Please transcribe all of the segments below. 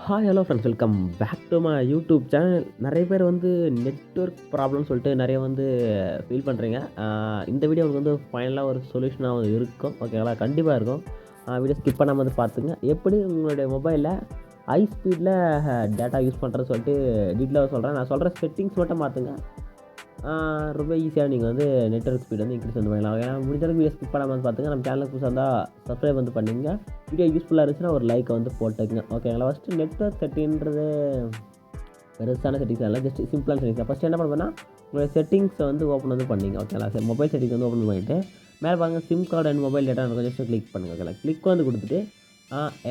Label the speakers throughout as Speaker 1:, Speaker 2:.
Speaker 1: Hi hello friends, welcome back to my YouTube channel. நிறைய பேர் வந்து நெட்வொர்க் ப்ராப்ளம்னு சொல்லிட்டு நிறைய வந்து ஃபீல் பண்ணுறீங்க. இந்த வீடியோ உங்களுக்கு வந்து ஃபைனலாக ஒரு சொல்யூஷனாக இருக்கும். ஓகேங்களா? கண்டிப்பாக இருக்கும். வீடியோ ஸ்கிப் பண்ணாமல் வந்து பார்த்துங்க. எப்படி உங்களுடைய மொபைலில் ஹை ஸ்பீடில் டேட்டா யூஸ் பண்ணுறது சொல்லிட்டு டீட்டெயிலாக சொல்கிறேன். நான் சொல்கிற செட்டிங்ஸ் மட்டும் மாற்றுங்க. ரொம்ப ஈஸியாக நீங்கள் வந்து நெட்வொர்க் ஸ்பீட் வந்து இன்க்ரீஸ் வந்து பண்ணலாம். ஏன்னா முடிஞ்சளவுக்கு வீடியோ ஸ்கிப் பண்ணாமல் வந்து பார்த்துங்க. நம்ம சேனலுக்கு புதுசாக இருந்தால் சப்ஸ்கிரைப் வந்து பண்ணிங்க. வீடியோ யூஸ்ஃபுல்லாக இருந்துச்சுன்னா ஒரு லைக்கை வந்து போட்டுக்குங்க. ஓகேங்களா? ஃபஸ்ட்டு நெட்வொர்க் செட்டிங்கிறது பெருசான செட்டிங்ஸ் இல்லை, ஜஸ்ட் சிம்பிளான செட்டிங்ஸ் தான். ஃபஸ்ட்டு என்ன பண்ணுவேன்னா, உங்களுடைய செட்டிங்ஸை வந்து ஓப்பன் வந்து பண்ணிங்க. ஓகேங்களா? சரி, மொபைல் செட்டிங்ஸ் வந்து ஓப்பன் பண்ணிவிட்டு மேலே பாருங்க sim card and mobile data இருக்கும். ஜஸ்ட்டு கிளிக் பண்ணுங்கள். ஓகேங்களா? கிளிக் வந்து கொடுத்துட்டு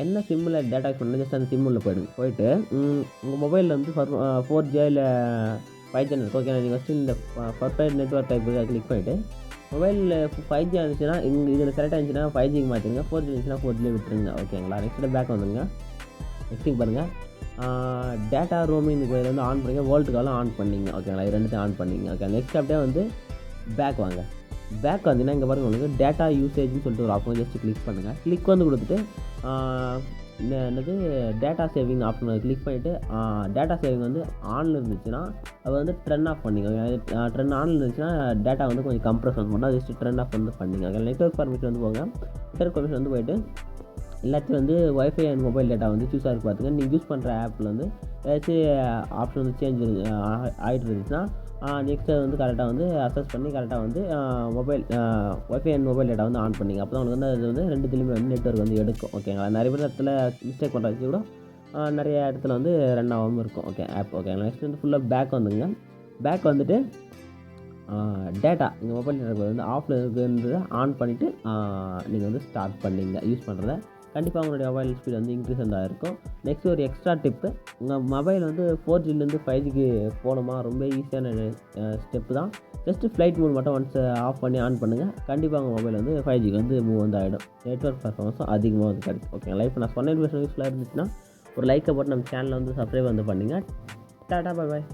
Speaker 1: என்ன சிம்மில் டேட்டா யூஸ் பண்ணணும் ஜஸ்ட் அந்த சிம் உள்ள போயிட்டு உங்கள் மொபைலில் வந்து 4G இல்லை 5G இருக்கும். ஓகே, நீங்கள் ஃபஸ்ட்டு இந்த பர்ஃபெக்ட் நெட்வொர்க் டைப் கிளிக் பண்ணிவிட்டு மொபைலில் 5G இருந்துச்சுன்னா இதில் கரெக்டாக இருந்துச்சுன்னா 5Gக்கு மாற்றிடுங்க. 4G இருந்துச்சுன்னா 4G விட்டுருங்க. ஓகேங்களா? நெக்ஸ்ட்டு பேக் வந்துடுங்க. நெக்ஸ்ட்டுக்கு பாருங்கள் டேட்டா ரோமிங் இதில் வந்து ஆன் பண்ணிங்க. வேர்ல்டு காலும் ஆன் பண்ணிங்க. ஓகேங்களா? இது ரெண்டுத்தையும் ஆன் பண்ணிங்க. ஓகே, நெக்ஸ்ட் அப்படியே வந்து பேக் வாங்க. பேக் வந்தீங்கன்னா இங்கே பாருங்கள், உங்களுக்கு டேட்டா யூசேஜ்னு சொல்லிட்டு ஒரு ஆப்ஷன் ஜஸ்ட் கிளிக் பண்ணுங்கள். கிளிக் வந்து கொடுத்துட்டு என்னது டேட்டா சேவிங் ஆப்ஷன் கிளிக் பண்ணிவிட்டு டேட்டா சேவிங் வந்து ஆனில் இருந்துச்சுன்னா அது வந்து ட்ரென் ஆஃப் பண்ணிங்க. ட்ரென் ஆனில் இருந்துச்சுன்னா டேட்டா வந்து கொஞ்சம் கம்ப்ரஸ் வந்து பண்ணால் ஜஸ்ட் ட்ரென் ஆஃப் வந்து பண்ணிங்க. ஓகே, நெட்வொர்க் பர்மிஷன் வந்து போங்க. நெட்வொர்க் பர்மிஷன் வந்து போயிட்டு எல்லாத்தையும் வந்து ஒய்ஃபை அண்ட் மொபைல் டேட்டா வந்து சூஸ் ஆகி பார்த்துங்க. நீங்கள் யூஸ் பண்ணுற ஆப்பில் வந்து ஏதாச்சும் ஆப்ஷன் வந்து சேஞ்ச் ஆகிட்டு இருந்துச்சுன்னா நெக்ஸ்ட்டு வந்து கரெக்டாக வந்து அசஸ் பண்ணி கரெக்டாக வந்து mobile wifi and mobile data வந்து ஆன் பண்ணிங்க. அப்போ தான் உங்களுக்கு வந்து அது வந்து ரெண்டுத்துலேயுமே வந்து நெட்வொர்க் வந்து எடுக்கும். ஓகேங்களா? நிறைய பேர் இடத்துல மிஸ்டேக் பண்ணுறது கூட நிறைய இடத்துல வந்து ரன் ஆகாமல் இருக்கும். Okay, app. ஓகேங்களா? நெக்ஸ்ட் வந்து ஃபுல்லாக பேக் வந்துங்க. பேக் வந்துட்டு டேட்டா எங்கள் மொபைல் டேட்டா வந்து ஆஃபில் இருக்குன்றதை ஆன் பண்ணிவிட்டு நீங்கள் வந்து ஸ்டார்ட் பண்ணிங்க யூஸ் பண்ணுறத. கண்டிப்பாக உங்களுடைய மொபைல் ஸ்பீட் வந்து இன்க்ரீஸ் வந்து ஆகிருக்கும். நெக்ஸ்ட் ஒரு எக்ஸ்ட்ரா டிப்பு, உங்கள் மொபைல் வந்து 4Gலேருந்து 5Gக்கு போகணுமா, ரொம்ப ஈஸியான ஸ்டெப்பு தான். ஜஸ்ட்டு ஃப்ளைட் மோட் மட்டும் ஒன்ஸ் ஆஃப் பண்ணி ஆன் பண்ணுங்கள். கண்டிப்பாக உங்கள் மொபைல் வந்து 5Gக்கு வந்து மூவ் வந்து ஆகிடும். நெட்வொர்க் பர்ஃபார்மன்ஸும் அதிகமாக வந்து கிடைக்கும். ஓகேங்களா? இப்போ நான் சொன்ன இன்ஃபர்மேஷன் யூஸ்ஃபுல்லாக இருந்துச்சுன்னா ஒரு லைக்கை போட்டு நம்ம சேனலை வந்து சப்ஸ்கிரைப் வந்து பண்ணுங்கள். Tata, bye bye.